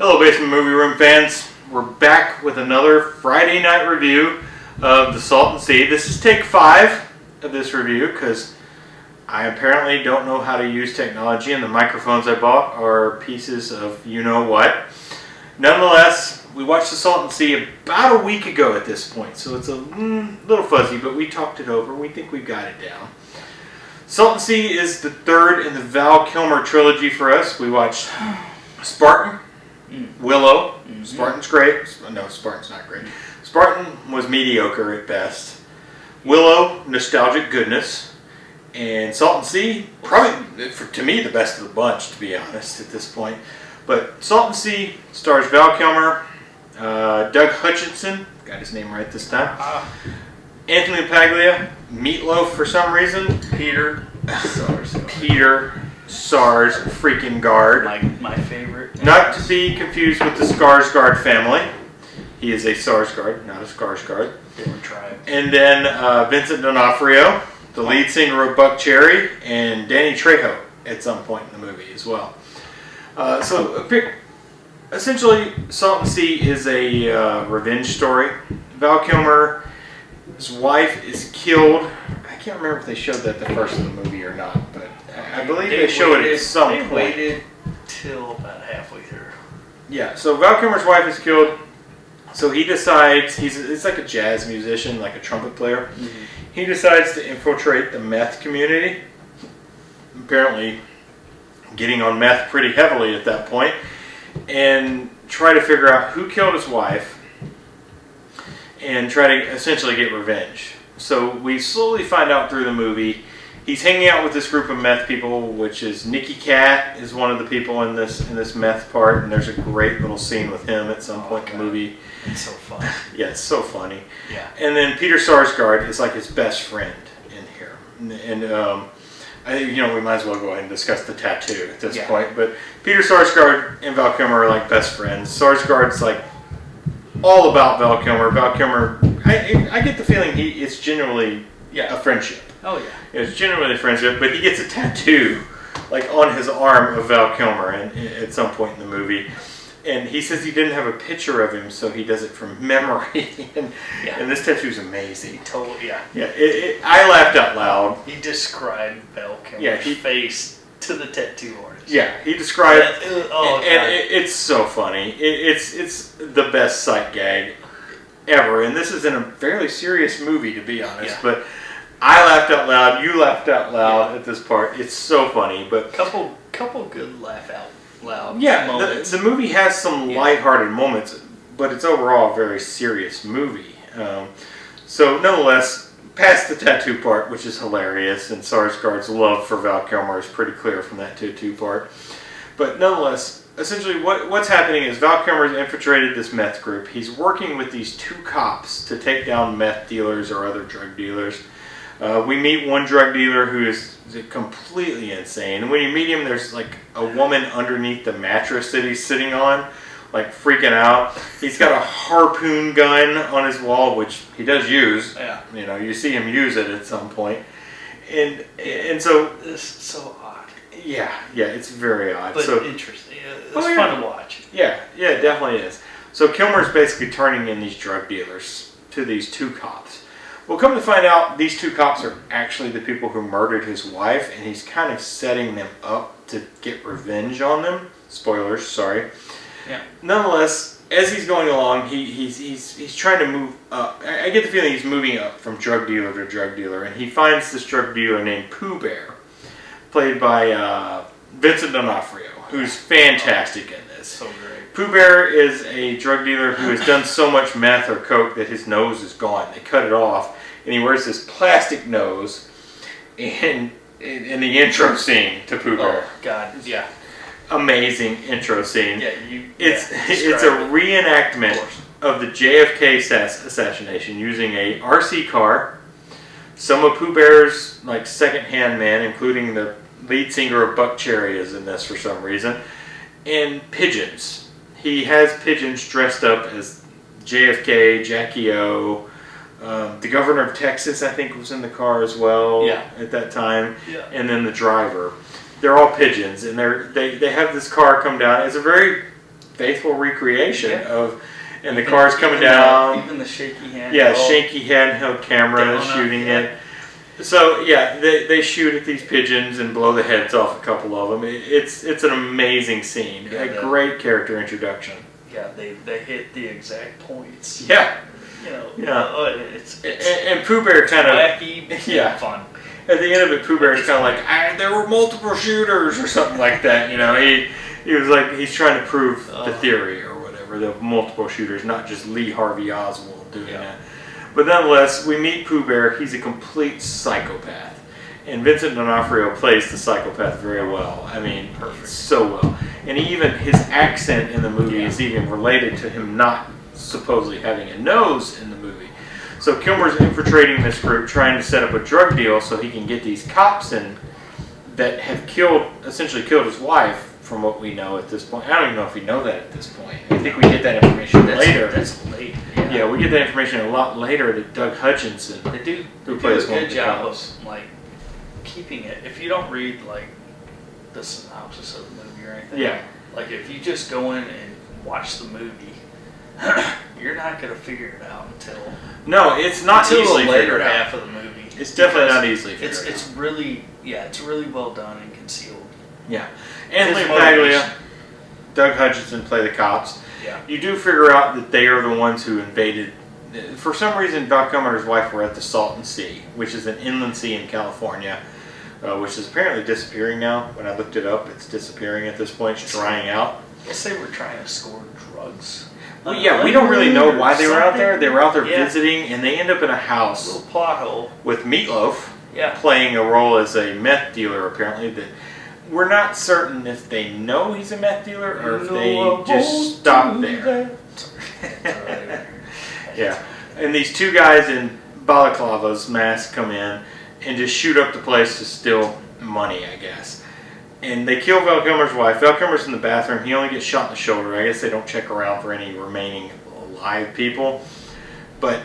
Hello, Basement Movie Room fans. We're back with another Friday night review of the Salton Sea. This is take 5 of this review because I apparently don't know how to use technology, and the microphones I bought are pieces of you-know-what. Nonetheless, we watched the Salton Sea about a week ago at this point, so it's a little fuzzy, but we talked it over. We think we've got it down. Salton Sea is the third in the Val Kilmer trilogy for us. We watched Spartan, Willow. Spartan's great. No, Spartan's not great. Spartan was mediocre at best. Willow, nostalgic goodness. And Salton Sea, probably, to me, the best of the bunch, to be honest, at this point. But Salton Sea stars Val Kilmer, Doug Hutchinson, got his name right this time, Anthony Paglia, Meatloaf for some reason, Peter Sars freaking Guard. My favorite. Not to be confused with the Skarsgård family. He is a Sarsgaard, not a Skarsgård. Different tribe. And then Vincent D'Onofrio, the lead singer of Buck Cherry, and Danny Trejo at some point in the movie as well. Essentially, Salton Sea is a revenge story. Val Kilmer's wife is killed. I can't remember if they showed that the first of the movie or not, but I believe they showed it at some point. They waited till about halfway through. Yeah, so Val Kilmer's wife is killed. So he decides, he's like a jazz musician, like a trumpet player. Mm-hmm. He decides to infiltrate the meth community. Apparently getting on meth pretty heavily at that point. And try to figure out who killed his wife. And try to essentially get revenge. So we slowly find out through the movie, he's hanging out with this group of meth people, which is Nicky Cat is one of the people in this meth part. And there's a great little scene with him at some point in the movie. It's so funny. Yeah, it's so funny. Yeah. And then Peter Sarsgaard is like his best friend in here. And I think, we might as well go ahead and discuss the tattoo at this point. But Peter Sarsgaard and Val Kilmer are like best friends. Sarsgaard's like all about Val Kilmer. Val Kilmer, I get the feeling it's genuinely a friendship. Oh, yeah. It's genuinely a friendship, but he gets a tattoo like on his arm of Val Kilmer at some point in the movie. And he says he didn't have a picture of him, so he does it from memory. and this tattoo's amazing. Totally, yeah. Yeah, I laughed out loud. He described Val Kilmer's face to the tattoo artist. Yeah, he described it's so funny. It's the best sight gag ever. And this is in a fairly serious movie, to be honest. Yeah. But I laughed out loud. You laughed out loud at this part. It's so funny. But couple good laugh out loud. Yeah, the movie has some lighthearted moments, but it's overall a very serious movie. So nonetheless, past the tattoo part, which is hilarious, and Sarsgaard's love for Val Kilmer is pretty clear from that tattoo part. But nonetheless, essentially what's happening is Val Kilmer's infiltrated this meth group. He's working with these 2 cops to take down meth dealers or other drug dealers. We meet one drug dealer who is completely insane. And when you meet him, there's like a woman underneath the mattress that he's sitting on, like freaking out. He's got a harpoon gun on his wall, which he does use. Yeah. You see him use it at some point. And so... This is so odd. Yeah, it's very odd. But interesting. It's fun to watch. Yeah, it definitely is. So Kilmer's basically turning in these drug dealers to these 2 cops. Well, come to find out, these 2 cops are actually the people who murdered his wife, and he's kind of setting them up to get revenge on them. Spoilers, sorry. Yeah. Nonetheless, as he's going along, he's trying to move up. I get the feeling he's moving up from drug dealer to drug dealer, and he finds this drug dealer named Pooh-bear, played by Vincent D'Onofrio, who's fantastic in this. So great. Pooh-bear is a drug dealer who has done so much meth or coke that his nose is gone. They cut it off, and he wears this plastic nose. And in the intro scene to Pooh-bear, oh God, yeah, amazing intro scene. Yeah, it's a reenactment of the JFK assassination using a RC car, some of Pooh-bear's like second-hand man, including the lead singer of Buck Cherry is in this for some reason, and pigeons. He has pigeons dressed up as JFK, Jackie O. The governor of Texas, I think, was in the car as well at that time. Yeah. And then the driver. They're all pigeons, and they have this car come down. It's a very faithful recreation of, and the car's coming down. Even the shaky hand. Yeah, shaky handheld camera shooting it. So yeah, they shoot at these pigeons and blow the heads off a couple of them. It's an amazing scene. Yeah, a great character introduction. Yeah, they hit the exact points. Yeah. And Pooh-Bear kind of wacky, fun. At the end of it, Pooh-Bear is kind of like, there were multiple shooters or something like that. He was like, he's trying to prove the theory or whatever, the multiple shooters, not just Lee Harvey Oswald doing that. But nonetheless, we meet Pooh-Bear. He's a complete psychopath. And Vincent D'Onofrio plays the psychopath very well. I mean, perfect, so well. And his accent in the movie is even related to him not supposedly having a nose in the movie. So Kilmer's infiltrating this group, trying to set up a drug deal so he can get these cops in that have essentially killed his wife, from what we know at this point. I don't even know if we know that at this point. I think we get that information later. That's late. Yeah, we get that information a lot later that Doug Hutchinson, they do a good job of like keeping it. If you don't read like the synopsis of the movie or anything, like if you just go in and watch the movie, you're not gonna figure it out until it's not until the later half of the movie. It's definitely not easily figured out. It's really well done and concealed. Yeah. Anthony Paglia, Doug Hutchinson play the cops. Yeah. You do figure out that they are the ones who invaded. For some reason, Val Kilmer and his wife were at the Salton Sea, which is an inland sea in California, which is apparently disappearing now. When I looked it up, it's disappearing at this point. It's drying out. I guess they were trying to score drugs. Well, yeah, we don't really know why they were out there. They were out there visiting, and they end up in a house. A little plot hole. With Meatloaf playing a role as a meth dealer, apparently. That we're not certain if they know he's a meth dealer or if they just stop there. Yeah. And these two guys in balaclavas, masks, come in and just shoot up the place to steal money, I guess. And they kill Val Kilmer's wife. Val Kilmer's in the bathroom. He only gets shot in the shoulder. I guess they don't check around for any remaining alive people. But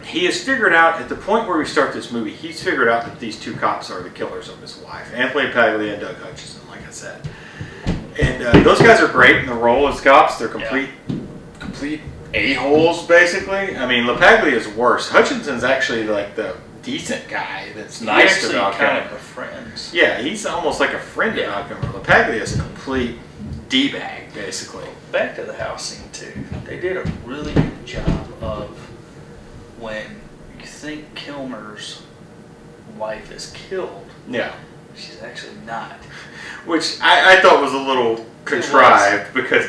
he has figured out, at the point where we start this movie, he's figured out that these two cops are the killers of his wife. Anthony Paglia and Doug Hutchinson, like I said. And those guys are great in the role as cops. They're complete a-holes, basically. I mean, LaPaglia is worse. Hutchinson's actually like the decent guy that's nice to Val Kilmer. Kind of a friend. Yeah, he's almost like a friend to Val Kilmer. LaPaglia is a complete D-bag, basically. Back to the house scene, too. They did a really good job of when you think Kilmer's wife is killed. Yeah. She's actually not. Which I thought was a little contrived because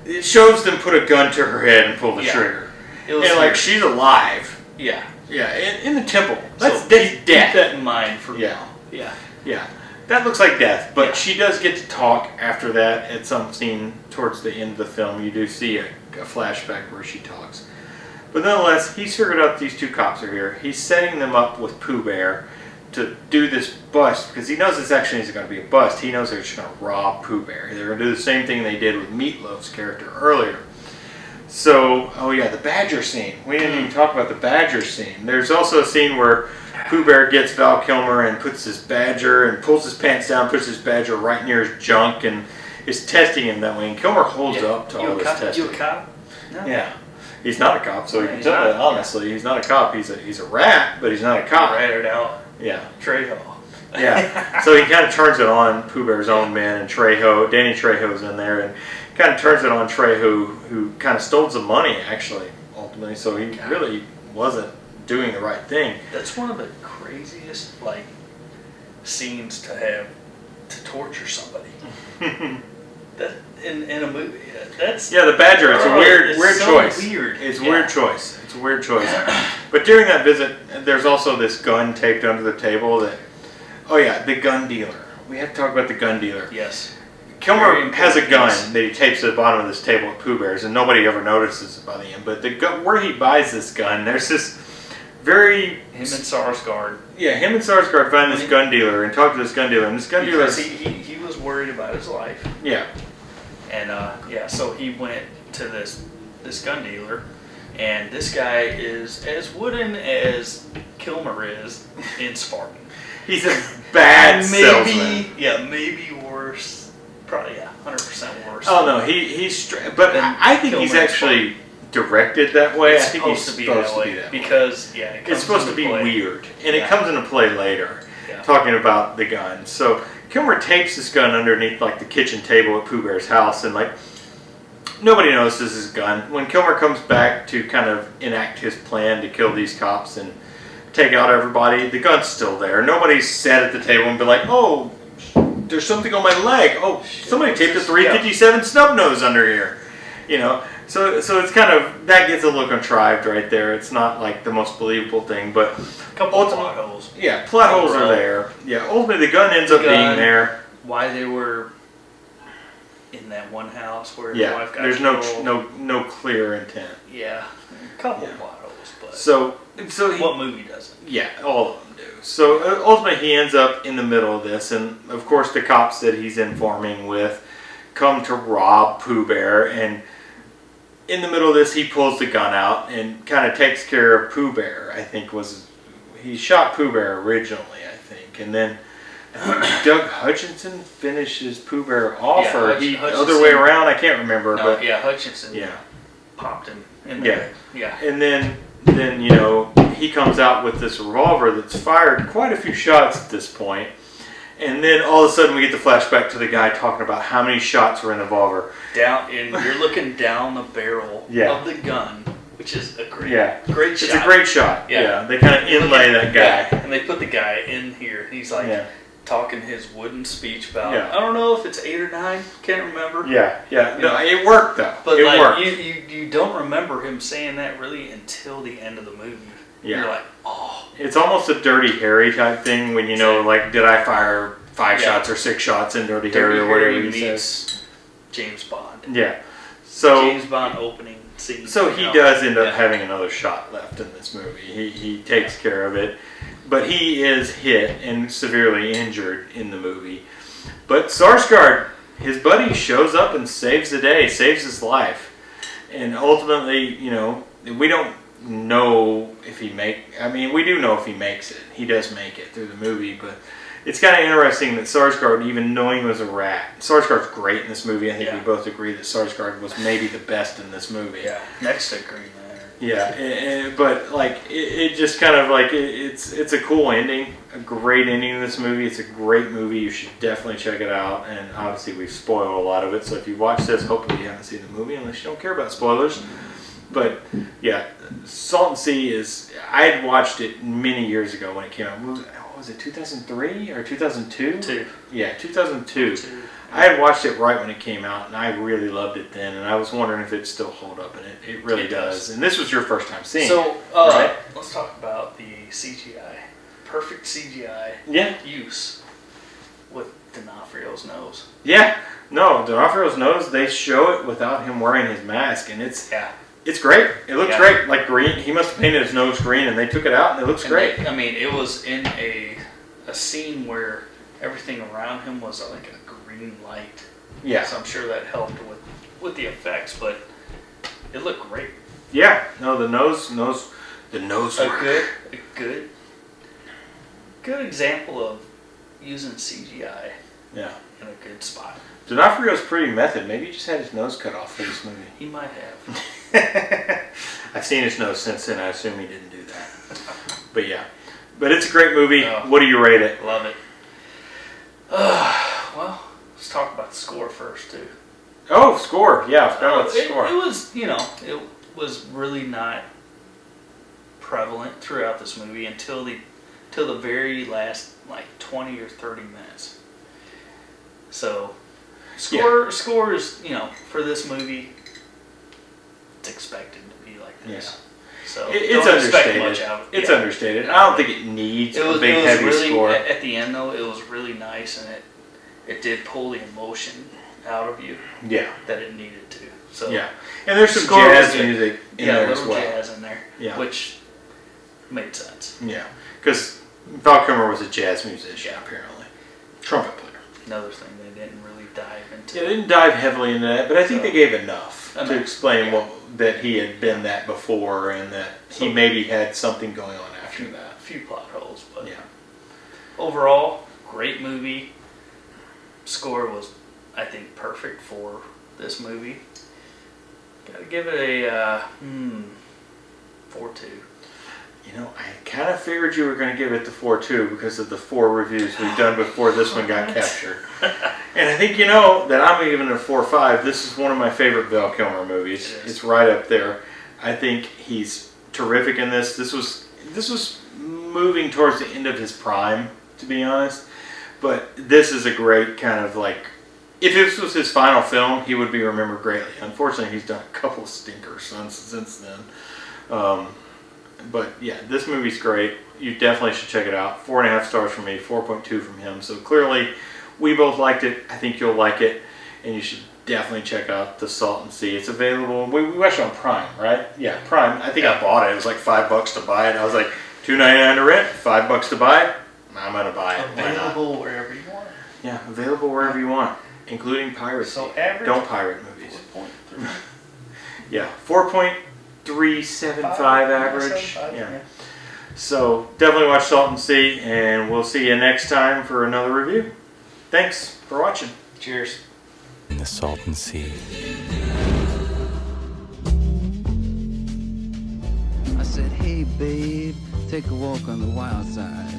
it shows them put a gun to her head and pull the trigger. And like she's alive. Yeah. Yeah, in the temple. That's death. Keep death. that in mind for now. Yeah. Yeah. That looks like death, but she does get to talk after that at some scene towards the end of the film. You do see a flashback where she talks. But nonetheless, he's figured out these two cops are here. He's setting them up with Pooh-Bear to do this bust, because he knows this actually isn't going to be a bust. He knows they're just going to rob Pooh-Bear. They're going to do the same thing they did with Meatloaf's character earlier. So, the badger scene. We didn't even talk about the badger scene. There's also a scene where Pooh-Bear gets Val Kilmer and puts his badger and pulls his pants down, puts his badger right near his junk and is testing him that way. And Kilmer holds up to all this testing. You a cop? No. Yeah. He's not a cop, so you can tell that, honestly. He's not a cop. He's a rat, but he's not a cop. Ratted out. Yeah. Trejo. Yeah. So he kind of turns it on Pooh-Bear's own men and Trejo. Danny Trejo's in there and kind of turns it on Trejo, who kind of stole some money, actually, ultimately. So he really wasn't doing the right thing. That's one of the craziest, scenes to have to torture somebody. That in a movie. That's the badger. It's a weird choice. Weird. It's a weird choice. It's a weird choice. But during that visit, there's also this gun taped under the table that. Oh yeah, the gun dealer. We have to talk about the gun dealer. Yes. Kilmer has a gun that he tapes to the bottom of this table at Pooh Bear's, and nobody ever notices it by the end. But where he buys this gun, there's this very... Him and Sarsgaard. Yeah, him and Sarsgaard find this gun dealer and talk to this gun dealer. And this gun dealer... He was worried about his life. Yeah. And, so he went to this gun dealer, and this guy is as wooden as Kilmer is in Spartan. He's a bad salesman. Yeah, maybe worse Probably 100% worse. Oh no, but I think he's actually directed that way. I think he's supposed to be that way because it's supposed to be weird, and it comes into play later. Yeah. Talking about the gun, so Kilmer tapes his gun underneath like the kitchen table at Pooh-Bear's house, and like nobody notices his gun. When Kilmer comes back to kind of enact his plan to kill these cops and take out everybody, the gun's still there. Nobody's sat at the table and been like, "Oh, there's something on my leg. Oh, somebody taped a 357 snub nose under here." You know, so it's kind of, that gets a little contrived right there. It's not like the most believable thing, but a couple of plot holes. Yeah, plot holes are there. Yeah, ultimately the gun ends up being there. Why they were in that one house where his wife got there's killed. no clear intent. Yeah, a couple of plot holes, but so what movie doesn't? Yeah, all of them do. So ultimately he ends up in the middle of this, and of course the cops that he's informing with come to rob Pooh-Bear, and in the middle of this he pulls the gun out and kind of takes care of Pooh-Bear. I think he shot Pooh-Bear originally, I think, and then Doug Hutchinson finishes Pooh-Bear off, or the other way around, I can't remember. No, but Hutchinson popped him in there. Yeah. And then you know, he comes out with this revolver that's fired quite a few shots at this point. And then all of a sudden we get the flashback to the guy talking about how many shots were in the revolver. You're looking down the barrel of the gun, which is a great shot. It's a great shot. Yeah. They kind of inlay that guy. And they put the guy in here. He's like talking his wooden speech about, I don't know if it's 8 or 9, can't remember. No, it worked though. But it like worked. you don't remember him saying that really until the end of the movie. Yeah. You're like, oh. It's almost a Dirty Harry type thing when you know, like, did I fire 5 shots or 6 shots in Dirty Harry or whatever he says. James Bond. Yeah. So James Bond opening scene. So he does end up having another shot left in this movie. He takes care of it. But he is hit and severely injured in the movie. But Sarsgaard, his buddy, shows up and saves the day, saves his life. And ultimately, you know, we don't know if we do know if he makes it. He does make it through the movie, but it's kind of interesting that Sarsgaard, even knowing he was a rat, Sarsgaard's great in this movie. I think we both agree that Sarsgaard was maybe the best in this movie. Yeah, next to Green Lantern. Yeah, but like it just kind of like it's a cool ending, a great ending in this movie. It's a great movie. You should definitely check it out. And obviously we've spoiled a lot of it, so if you watch this, hopefully you haven't seen the movie unless you don't care about spoilers. But yeah, Salton Sea I had watched it many years ago when it came out. Was it 2003 or 2002? 2. Yeah, 2002. I had watched it right when it came out, and I really loved it then. And I was wondering if it still hold up, and it really does. And this was your first time seeing it, right? Let's talk about the CGI. Perfect CGI use with D'Onofrio's nose. Yeah, no, D'Onofrio's nose. They show it without him wearing his mask, and it's great. It looks great, like green. He must have painted his nose green, and they took it out, and it looks great. It was in a scene where everything around him was like a green light. Yeah. So I'm sure that helped with the effects, but it looked great. Yeah. No, the nose. A good example of using CGI. Yeah. In a good spot. D'Onofrio's pretty method. Maybe he just had his nose cut off for this movie. He might have. I've seen his nose since then. I assume he didn't do that. But yeah. But it's a great movie. What do you rate it? Love it. Well, let's talk about the score first, too. Oh, score. Yeah, I forgot about the score. It was, it was really not prevalent throughout this movie until the very last, 20 or 30 minutes. So, score is, for this movie, it's expected to be like this. Yeah. So it's understated. Much out of it. It's understated. I don't think it needs a big, heavy score. At the end, though, it was really nice, and it did pull the emotion out of you. Yeah. That it needed to. So yeah, and there's some jazz music in there as well. Jazz in there. Yeah. Which made sense. Yeah, because Val Kilmer was a jazz musician apparently, trumpet player. Another thing they didn't really dive into. Yeah, they didn't dive heavily into that, but I think they gave enough to explain that he had been that before, and that he maybe had something going on after that. A few plot holes, but overall, great movie. Score was I think, perfect for this movie. Gotta give it a 4.2. You know, I kind of figured you were going to give it the 4.2 because of the 4 reviews we've done before this one got captured. And I think you know that I'm giving it a 4.5. This is one of my favorite Val Kilmer movies. It's right up there. I think he's terrific in this. This was moving towards the end of his prime, to be honest. But this is a great kind of like, if this was his final film, he would be remembered greatly. Unfortunately, he's done a couple of stinkers since then. But yeah, this movie's great. You definitely should check it out. 4.5 stars from me, 4.2 from him. So clearly, we both liked it. I think you'll like it, and you should definitely check out the Salton Sea. It's available. We watched it on Prime, right? Yeah, Prime. I think I bought it. It was like $5 to buy it. I was like, $2.99 to rent, $5 to buy it. I'm gonna buy it. Available wherever you want. Yeah, available wherever you want, including piracy. So average. Don't pirate movies. 4.3. Yeah, 4.375 average. Yeah. So definitely watch Salton Sea, and we'll see you next time for another review. Thanks for watching. Cheers. In the Salton Sea. I said, hey babe, take a walk on the wild side.